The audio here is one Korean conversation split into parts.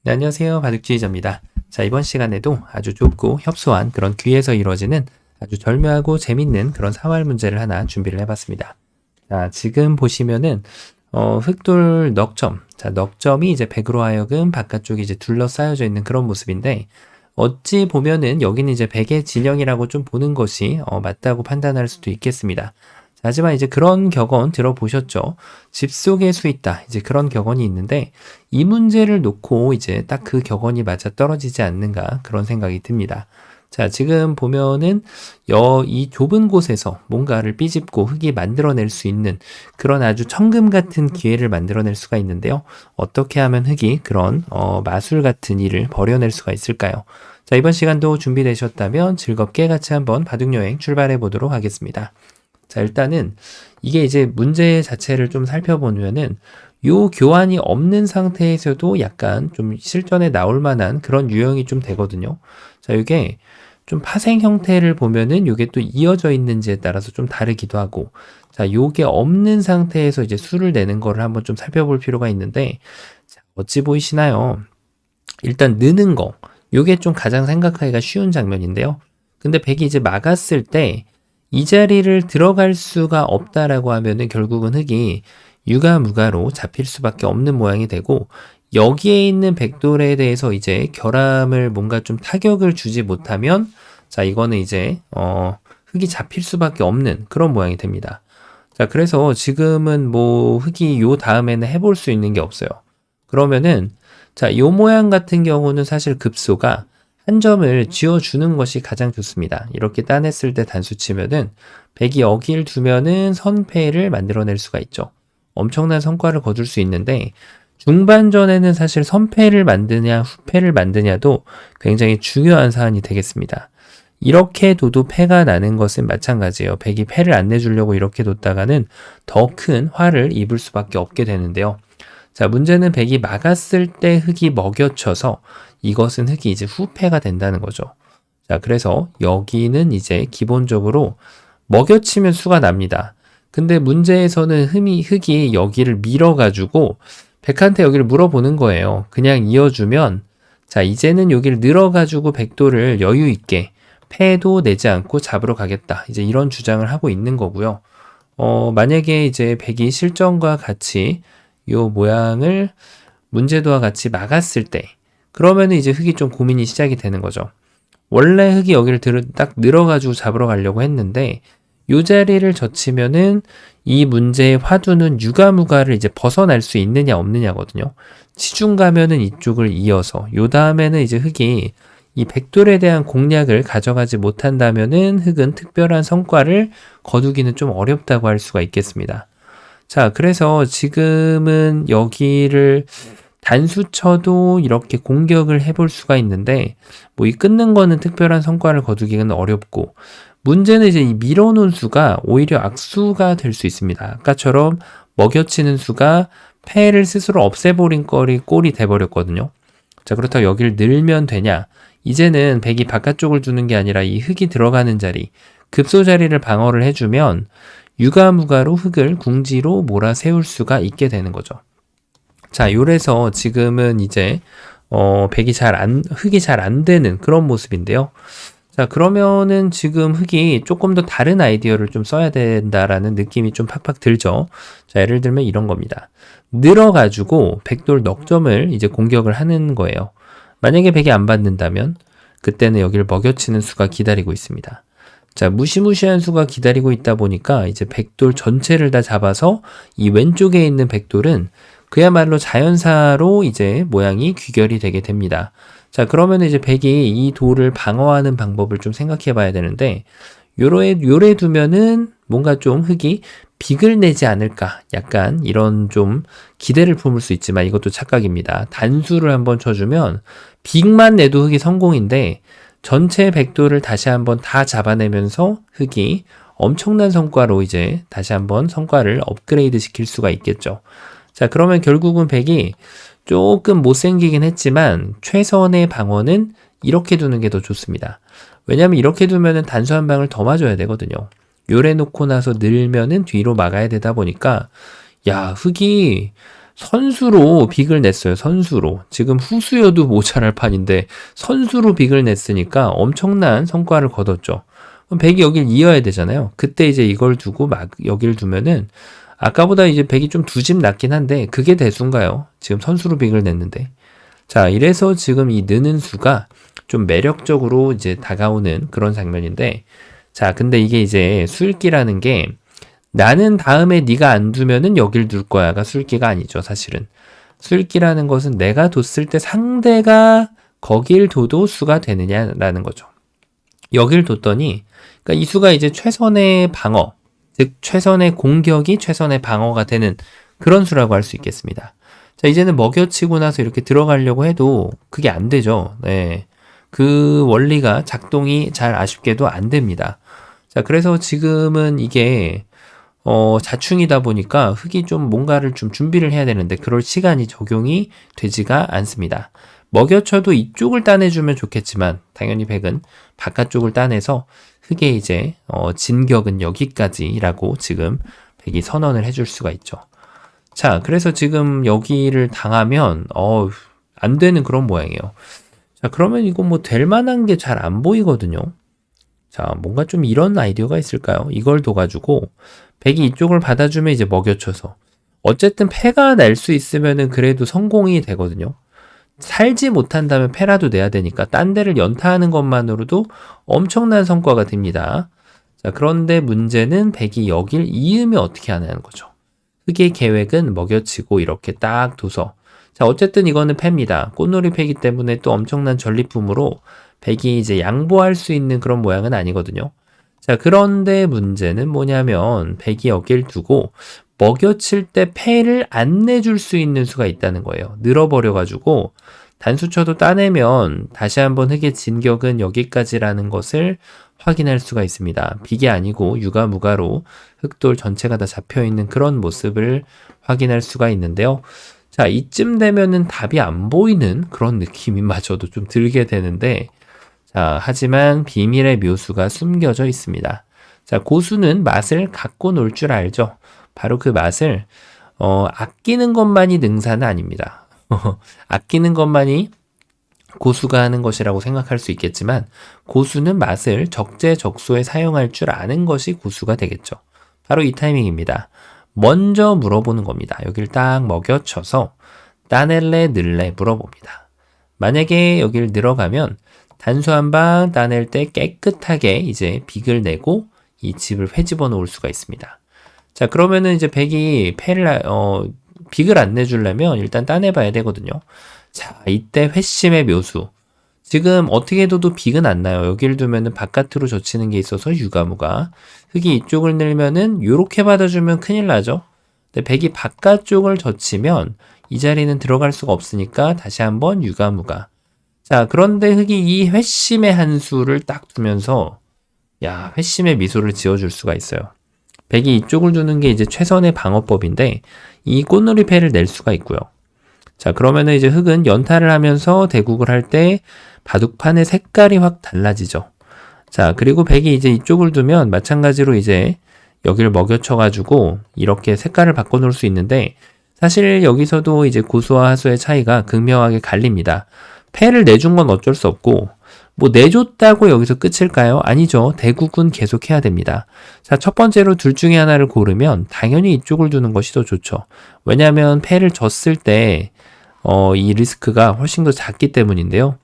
네, 안녕하세요. 바둑주의자입니다. 자, 이번 시간에도 아주 좁고 협소한 그런 귀에서 이루어지는 아주 절묘하고 재밌는 그런 사활 문제를 하나 준비를 해봤습니다. 자, 지금 보시면은 흑돌 넉점. 자, 넉점이 이제 백으로 하여금 바깥쪽이 이제 둘러싸여져 있는 그런 모습인데, 어찌 보면은 여기는 이제 백의 진영이라고 좀 보는 것이 맞다고 판단할 수도 있겠습니다. 자, 하지만 이제 그런 격언 들어보셨죠? 집 속에 수 있다. 이제 그런 격언이 있는데, 이 문제를 놓고 이제 딱 그 격언이 맞아 떨어지지 않는가 그런 생각이 듭니다. 자, 지금 보면은 이 좁은 곳에서 뭔가를 삐집고 흙이 만들어낼 수 있는 그런 아주 천금 같은 기회를 만들어낼 수가 있는데요. 어떻게 하면 흙이 그런 마술 같은 일을 벌여낼 수가 있을까요? 자, 이번 시간도 준비되셨다면 즐겁게 같이 한번 바둑여행 출발해 보도록 하겠습니다. 자, 일단은 이게 이제 문제 자체를 좀 살펴보면은 요 교환이 없는 상태에서도 약간 좀 실전에 나올 만한 그런 유형이 좀 되거든요. 자, 이게 좀 파생 형태를 보면은 요게 또 이어져 있는지에 따라서 좀 다르기도 하고, 자, 요게 없는 상태에서 이제 수를 내는 거를 한번 좀 살펴볼 필요가 있는데, 자, 어찌 보이시나요? 일단 느는 거, 요게 좀 가장 생각하기가 쉬운 장면인데요. 근데 백이 이제 막았을 때 이 자리를 들어갈 수가 없다라고 하면은 결국은 흙이 유가무가로 잡힐 수밖에 없는 모양이 되고, 여기에 있는 백돌에 대해서 이제 결함을 뭔가 좀 타격을 주지 못하면, 자, 이거는 이제 흙이 잡힐 수밖에 없는 그런 모양이 됩니다. 자, 그래서 지금은 뭐 흙이 요 다음에는 해볼 수 있는 게 없어요. 그러면은 자, 요 모양 같은 경우는 사실 급소가 한 점을 지워주는 것이 가장 좋습니다. 이렇게 따냈을 때 단수 치면은 백이 여기를 두면은 선패를 만들어낼 수가 있죠. 엄청난 성과를 거둘 수 있는데, 중반전에는 사실 선패를 만드냐 후패를 만드냐도 굉장히 중요한 사안이 되겠습니다. 이렇게 둬도 패가 나는 것은 마찬가지예요. 백이 패를 안 내주려고 이렇게 뒀다가는 더 큰 화를 입을 수밖에 없게 되는데요. 자, 문제는 백이 막았을 때 흙이 먹여쳐서 이것은 흙이 이제 후패가 된다는 거죠. 자, 그래서 여기는 이제 기본적으로 먹여치면 수가 납니다. 근데 문제에서는 흙이 여기를 밀어가지고 백한테 여기를 물어보는 거예요. 그냥 이어주면, 자, 이제는 여기를 늘어가지고 백도를 여유 있게 패도 내지 않고 잡으러 가겠다. 이제 이런 주장을 하고 있는 거고요. 만약에 이제 백이 실전과 같이 요 모양을 문제도와 같이 막았을 때, 그러면은 이제 흙이 좀 고민이 시작이 되는 거죠. 원래 흙이 여기를 딱 늘어가지고 잡으러 가려고 했는데, 요 자리를 젖히면은 이 문제의 화두는 유가무가를 이제 벗어날 수 있느냐 없느냐거든요. 치중 가면은 이쪽을 이어서, 요 다음에는 이제 흙이 이 백돌에 대한 공략을 가져가지 못한다면은 흙은 특별한 성과를 거두기는 좀 어렵다고 할 수가 있겠습니다. 자, 그래서 지금은 여기를 단수 쳐도 이렇게 공격을 해볼 수가 있는데, 뭐 이 끊는 거는 특별한 성과를 거두기는 어렵고, 문제는 이제 이 밀어놓은 수가 오히려 악수가 될 수 있습니다. 아까처럼 먹여치는 수가 패를 스스로 없애버린 꼴이 돼버렸거든요. 자, 그렇다고 여기를 늘면 되냐? 이제는 백이 바깥쪽을 두는 게 아니라 이 흙이 들어가는 자리, 급소 자리를 방어를 해주면 유가무가로 흙을 궁지로 몰아세울 수가 있게 되는 거죠. 자, 요래서 지금은 이제 흙이 잘 안 되는 그런 모습인데요. 자, 그러면은 지금 흙이 조금 더 다른 아이디어를 좀 써야 된다라는 느낌이 좀 팍팍 들죠. 자, 예를 들면 이런 겁니다. 늘어가지고 백돌 넉점을 이제 공격을 하는 거예요. 만약에 백이 안 받는다면 그때는 여기를 먹여치는 수가 기다리고 있습니다. 자, 무시무시한 수가 기다리고 있다 보니까 이제 백돌 전체를 다 잡아서 이 왼쪽에 있는 백돌은 그야말로 자연사로 이제 모양이 귀결이 되게 됩니다. 자, 그러면 이제 백이 이 돌을 방어하는 방법을 좀 생각해 봐야 되는데, 요래 두면은 뭔가 좀 흙이 빅을 내지 않을까, 약간 이런 좀 기대를 품을 수 있지만 이것도 착각입니다. 단수를 한번 쳐주면 빅만 내도 흙이 성공인데, 전체 백돌을 다시 한번 다 잡아내면서 흙이 엄청난 성과로 이제 다시 한번 성과를 업그레이드 시킬 수가 있겠죠. 자, 그러면 결국은 백이 조금 못생기긴 했지만 최선의 방어는 이렇게 두는 게 더 좋습니다. 왜냐하면 이렇게 두면은 단수 한 방을 더 맞아야 되거든요. 요래 놓고 나서 늘면은 뒤로 막아야 되다 보니까, 야, 흙이 선수로 빅을 냈어요. 선수로. 지금 후수여도 모자랄 판인데 선수로 빅을 냈으니까 엄청난 성과를 거뒀죠. 그럼 백이 여길 이어야 되잖아요. 그때 이제 이걸 두고 막 여길 두면은 아까보다 이제 백이 좀 두 집 낮긴 한데 그게 대수인가요? 지금 선수로 빅을 냈는데. 자, 이래서 지금 이 느는 수가 좀 매력적으로 이제 다가오는 그런 장면인데, 자, 근데 이게 이제 술기라는 게 나는 다음에 네가 안 두면은 여길 둘 거야가 술기가 아니죠, 사실은. 술기라는 것은 내가 뒀을 때 상대가 거길 둬도 수가 되느냐라는 거죠. 여길 뒀더니, 그러니까 이 수가 이제 최선의 방어, 즉 최선의 공격이 최선의 방어가 되는 그런 수라고 할 수 있겠습니다. 자, 이제는 먹여치고 나서 이렇게 들어가려고 해도 그게 안 되죠. 네. 그 원리가 작동이 잘 아쉽게도 안 됩니다. 자, 그래서 지금은 이게 자충이다 보니까 흙이 좀 뭔가를 좀 준비를 해야 되는데 그럴 시간이 적용이 되지가 않습니다. 먹여쳐도 이쪽을 따내주면 좋겠지만 당연히 백은 바깥쪽을 따내서 흙의 이제 진격은 여기까지라고 지금 백이 선언을 해줄 수가 있죠. 자, 그래서 지금 여기를 당하면 안 되는 그런 모양이에요. 자, 그러면 이거 뭐 될 만한 게 잘 안 보이거든요. 자, 뭔가 좀 이런 아이디어가 있을까요? 이걸 둬가지고 백이 이쪽을 받아주면 이제 먹여쳐서 어쨌든 패가 날 수 있으면은 그래도 성공이 되거든요. 살지 못한다면 패라도 내야 되니까 딴 데를 연타하는 것만으로도 엄청난 성과가 됩니다. 자, 그런데 문제는 백이 여길 이으면 어떻게 하냐는 거죠. 흙의 계획은 먹여치고 이렇게 딱 둬서, 자, 어쨌든 이거는 패입니다. 꽃놀이 패기 때문에 또 엄청난 전리품으로 백이 이제 양보할 수 있는 그런 모양은 아니거든요. 자, 그런데 문제는 뭐냐면 백이 여길 두고 먹여칠 때 패를 안 내줄 수 있는 수가 있다는 거예요. 늘어버려가지고 단수 쳐도 따내면 다시 한번 흙의 진격은 여기까지라는 것을 확인할 수가 있습니다. 빅이 아니고 유가무가로 흙돌 전체가 다 잡혀있는 그런 모습을 확인할 수가 있는데요. 자, 이쯤 되면은 답이 안 보이는 그런 느낌이 마저도 좀 들게 되는데, 자, 하지만 비밀의 묘수가 숨겨져 있습니다. 자, 고수는 맛을 갖고 놀 줄 알죠. 바로 그 맛을 아끼는 것만이 능사는 아닙니다. 아끼는 것만이 고수가 하는 것이라고 생각할 수 있겠지만 고수는 맛을 적재적소에 사용할 줄 아는 것이 고수가 되겠죠. 바로 이 타이밍입니다. 먼저 물어보는 겁니다. 여길 딱 먹여쳐서 따낼래 늘래 물어봅니다. 만약에 여길 늘어가면 단수 한 방 따낼 때 깨끗하게 이제 빅을 내고 이 집을 회집어 놓을 수가 있습니다. 자, 그러면은 이제 백이 빅을 안 내주려면 일단 따내봐야 되거든요. 자, 이때 회심의 묘수. 지금 어떻게 둬도 빅은 안 나요. 여기를 두면은 바깥으로 젖히는 게 있어서 유가무가. 흙이 이쪽을 늘면은 요렇게 받아주면 큰일 나죠. 근데 백이 바깥쪽을 젖히면 이 자리는 들어갈 수가 없으니까 다시 한번 유가무가. 자, 그런데 흙이 이 회심의 한 수를 딱 두면서 야, 회심의 미소를 지어줄 수가 있어요. 백이 이쪽을 두는 게 이제 최선의 방어법인데 이 꽃놀이 패를 낼 수가 있고요. 자, 그러면은 이제 흙은 연타를 하면서 대국을 할 때 바둑판의 색깔이 확 달라지죠. 자, 그리고 백이 이제 이쪽을 두면 마찬가지로 이제 여기를 먹여쳐가지고 이렇게 색깔을 바꿔놓을 수 있는데 사실 여기서도 이제 고수와 하수의 차이가 극명하게 갈립니다. 패를 내준 건 어쩔 수 없고 뭐 내줬다고 여기서 끝일까요? 아니죠. 대국은 계속해야 됩니다. 자, 첫 번째로 둘 중에 하나를 고르면 당연히 이쪽을 두는 것이 더 좋죠. 왜냐하면 패를 졌을 때 이 리스크가 훨씬 더 작기 때문인데요.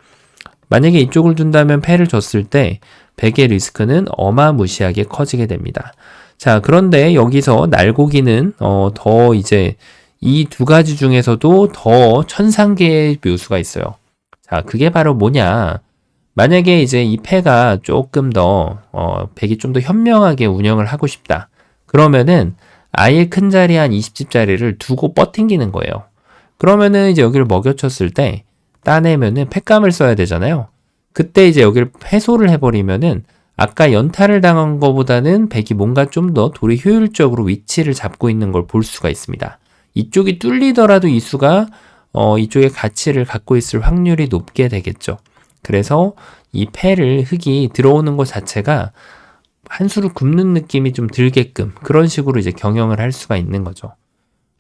만약에 이쪽을 둔다면 패를 졌을 때 백의 리스크는 어마무시하게 커지게 됩니다. 자, 그런데 여기서 날고기는 더 이제 이 두 가지 중에서도 더 천상계의 묘수가 있어요. 자, 그게 바로 뭐냐? 만약에 이제 이 패가 조금 더 백이 좀 더 현명하게 운영을 하고 싶다. 그러면은 아예 큰 자리 한 20집짜리를 두고 뻗팅기는 거예요. 그러면은 이제 여기를 먹여쳤을 때 따내면은 패감을 써야 되잖아요. 그때 이제 여기를 패소를 해버리면은 아까 연타를 당한 것보다는 백이 뭔가 좀 더 돌이 효율적으로 위치를 잡고 있는 걸 볼 수가 있습니다. 이쪽이 뚫리더라도 이 수가 이쪽의 가치를 갖고 있을 확률이 높게 되겠죠. 그래서 이 패를 흙이 들어오는 것 자체가 한 수를 굽는 느낌이 좀 들게끔 그런 식으로 이제 경영을 할 수가 있는 거죠.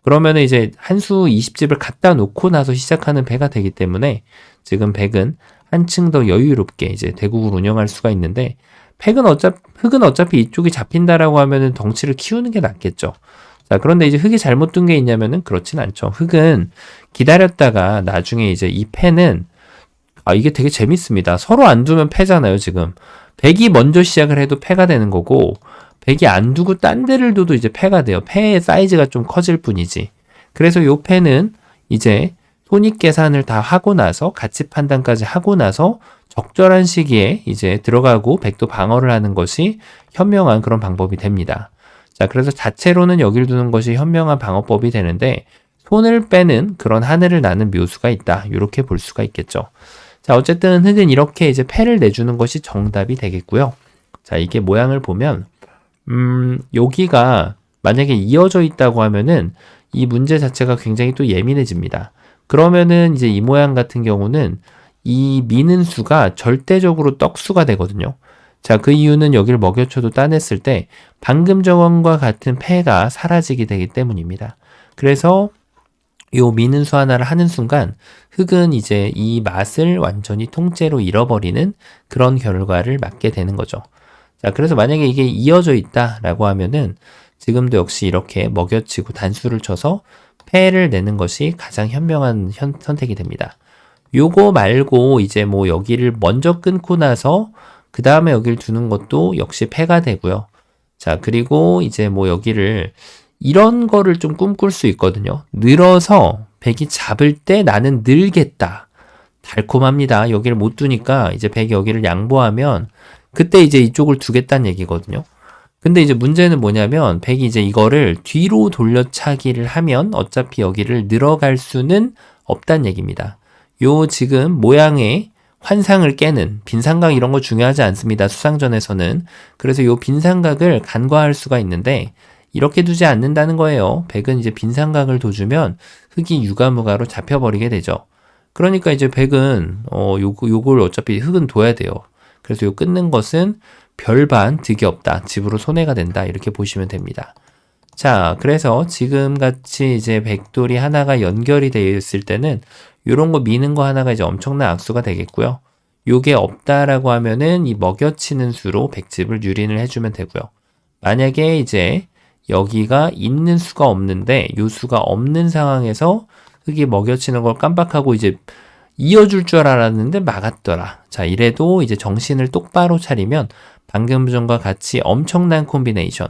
그러면은 이제 한 수 20집을 갖다 놓고 나서 시작하는 패가 되기 때문에 지금 팩은 한층 더 여유롭게 이제 대국을 운영할 수가 있는데 흑은 어차피 이쪽이 잡힌다라고 하면은 덩치를 키우는 게 낫겠죠. 자, 그런데 이제 흑이 잘못 둔 게 있냐면은 그렇진 않죠. 흑은 기다렸다가 나중에 이제 이 패는 이게 되게 재밌습니다. 서로 안 두면 패잖아요, 지금. 백이 먼저 시작을 해도 패가 되는 거고, 백이 안 두고 딴 데를 둬도 이제 패가 돼요. 패의 사이즈가 좀 커질 뿐이지. 그래서 요 패는 이제 손익 계산을 다 하고 나서, 가치 판단까지 하고 나서 적절한 시기에 이제 들어가고 백도 방어를 하는 것이 현명한 그런 방법이 됩니다. 자, 그래서 자체로는 여길 두는 것이 현명한 방어법이 되는데, 손을 빼는 그런 하늘을 나는 묘수가 있다. 이렇게 볼 수가 있겠죠. 자, 어쨌든 흑은 이렇게 이제 패를 내주는 것이 정답이 되겠고요. 자, 이게 모양을 보면, 여기가 만약에 이어져 있다고 하면은 이 문제 자체가 굉장히 또 예민해집니다. 그러면은 이제 이 모양 같은 경우는 이 미는 수가 절대적으로 떡수가 되거든요. 자, 그 이유는 여기를 먹여쳐도 따냈을 때 방금 전과 같은 패가 사라지게 되기 때문입니다. 그래서 요 미는 수 하나를 하는 순간 흑은 이제 이 맛을 완전히 통째로 잃어버리는 그런 결과를 맞게 되는 거죠. 자, 그래서 만약에 이게 이어져 있다라고 하면은 지금도 역시 이렇게 먹여치고 단수를 쳐서 패를 내는 것이 가장 현명한 선택이 됩니다. 요거 말고 이제 뭐 여기를 먼저 끊고 나서 그 다음에 여기를 두는 것도 역시 패가 되고요. 자, 그리고 이제 뭐 여기를 이런 거를 좀 꿈꿀 수 있거든요. 늘어서 백이 잡을 때 나는 늘겠다. 달콤합니다. 여기를 못 두니까 이제 백이 여기를 양보하면 그때 이제 이쪽을 두겠다는 얘기거든요. 근데 이제 문제는 뭐냐면 백이 이제 이거를 뒤로 돌려차기를 하면 어차피 여기를 늘어갈 수는 없다는 얘기입니다. 요 지금 모양의 환상을 깨는 빈삼각 이런 거 중요하지 않습니다. 수상전에서는. 그래서 요 빈삼각을 간과할 수가 있는데 이렇게 두지 않는다는 거예요. 백은 이제 빈삼각을 둬주면 흑이 유가무가로 잡혀버리게 되죠. 그러니까 이제 백은 요걸 어차피 흑은 둬야 돼요. 그래서 요 끊는 것은 별반 득이 없다. 집으로 손해가 된다. 이렇게 보시면 됩니다. 자, 그래서 지금 같이 이제 백돌이 하나가 연결이 되어 있을 때는 요런 거 미는 거 하나가 이제 엄청난 악수가 되겠고요. 요게 없다라고 하면은 이 먹여치는 수로 백집을 유린을 해주면 되고요. 만약에 이제 여기가 있는 수가 없는데 요 수가 없는 상황에서 흑이 먹여치는 걸 깜빡하고 이제 이어줄 줄 알았는데 막았더라. 자, 이래도 이제 정신을 똑바로 차리면 방금 전과 같이 엄청난 콤비네이션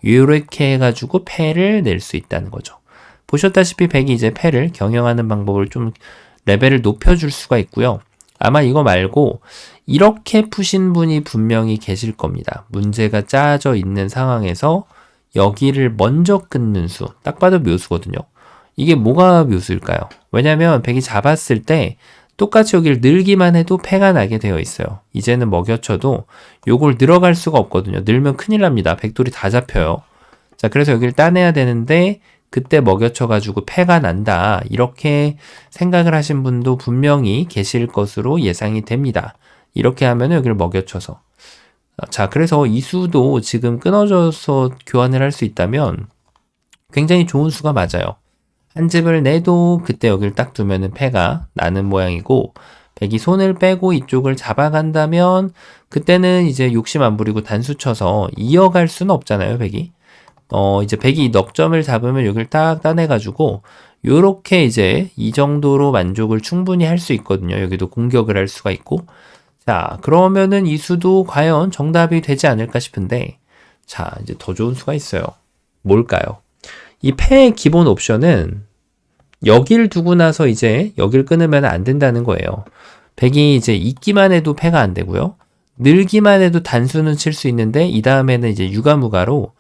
이렇게 해가지고 패를 낼 수 있다는 거죠. 보셨다시피 백이 이제 패를 경영하는 방법을 좀 레벨을 높여줄 수가 있고요. 아마 이거 말고 이렇게 푸신 분이 분명히 계실 겁니다. 문제가 짜져 있는 상황에서 여기를 먼저 끊는 수. 딱 봐도 묘수거든요. 이게 뭐가 묘수일까요? 왜냐면 백이 잡았을 때 똑같이 여기를 늘기만 해도 패가 나게 되어 있어요. 이제는 먹여쳐도 요걸 늘어갈 수가 없거든요. 늘면 큰일 납니다. 백돌이 다 잡혀요. 자, 그래서 여기를 따내야 되는데 그때 먹여쳐가지고 패가 난다. 이렇게 생각을 하신 분도 분명히 계실 것으로 예상이 됩니다. 이렇게 하면 여기를 먹여쳐서. 자, 그래서 이 수도 지금 끊어져서 교환을 할 수 있다면 굉장히 좋은 수가 맞아요. 한 집을 내도 그때 여기를 딱 두면은 패가 나는 모양이고 백이 손을 빼고 이쪽을 잡아간다면 그때는 이제 욕심 안 부리고 단수 쳐서 이어갈 수는 없잖아요, 백이. 이제 백이 넉점을 잡으면 여기를 딱 따내가지고 요렇게 이제 이 정도로 만족을 충분히 할 수 있거든요. 여기도 공격을 할 수가 있고. 자, 그러면은 이 수도 과연 정답이 되지 않을까 싶은데 자, 이제 더 좋은 수가 있어요. 뭘까요? 이 패의 기본 옵션은 여기를 두고 나서 이제 여기를 끊으면 안 된다는 거예요. 백이 이제 있기만 해도 패가 안 되고요. 늘기만 해도 단수는 칠 수 있는데 이 다음에는 이제 유가무가로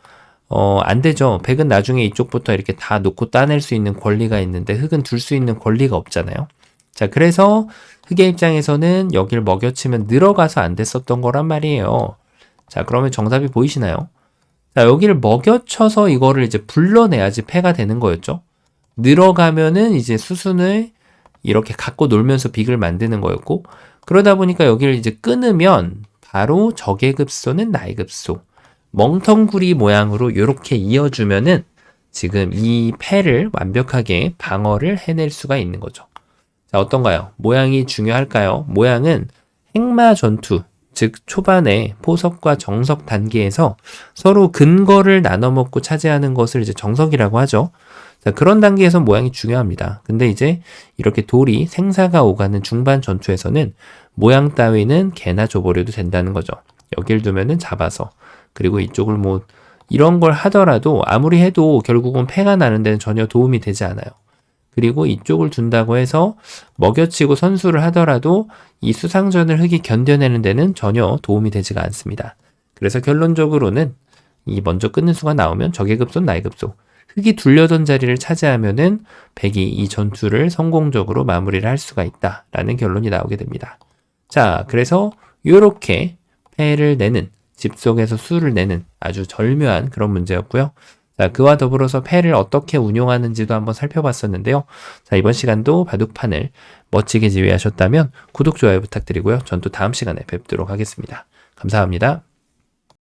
안 되죠. 백은 나중에 이쪽부터 이렇게 다 놓고 따낼 수 있는 권리가 있는데 흑은 둘 수 있는 권리가 없잖아요. 자, 그래서 흑의 입장에서는 여기를 먹여치면 늘어가서 안 됐었던 거란 말이에요. 자, 그러면 정답이 보이시나요? 자, 여기를 먹여쳐서 이거를 이제 불러내야지 패가 되는 거였죠. 늘어가면은 이제 수순을 이렇게 갖고 놀면서 빅을 만드는 거였고, 그러다 보니까 여기를 이제 끊으면 바로 적의 급소는 나의 급소. 멍텅구리 모양으로 이렇게 이어주면은 지금 이 패를 완벽하게 방어를 해낼 수가 있는 거죠. 자, 어떤가요? 모양이 중요할까요? 모양은 행마 전투, 즉 초반에 포석과 정석 단계에서 서로 근거를 나눠 먹고 차지하는 것을 이제 정석이라고 하죠. 자, 그런 단계에서 모양이 중요합니다. 근데 이제 이렇게 돌이 생사가 오가는 중반 전투에서는 모양 따위는 개나 줘버려도 된다는 거죠. 여길 두면은 잡아서. 그리고 이쪽을 뭐 이런 걸 하더라도 아무리 해도 결국은 패가 나는 데는 전혀 도움이 되지 않아요. 그리고 이쪽을 둔다고 해서 먹여치고 선수를 하더라도 이 수상전을 흙이 견뎌내는 데는 전혀 도움이 되지가 않습니다. 그래서 결론적으로는 이 먼저 끊는 수가 나오면 적의 급소, 나의 급소. 흙이 둘려던 자리를 차지하면은 백이 이 전투를 성공적으로 마무리를 할 수가 있다라는 결론이 나오게 됩니다. 자, 그래서 이렇게 패를 내는, 집 속에서 수를 내는 아주 절묘한 그런 문제였고요. 자, 그와 더불어서 패를 어떻게 운용하는지도 한번 살펴봤었는데요. 자, 이번 시간도 바둑판을 멋지게 지휘하셨다면 구독, 좋아요 부탁드리고요. 전 또 다음 시간에 뵙도록 하겠습니다. 감사합니다.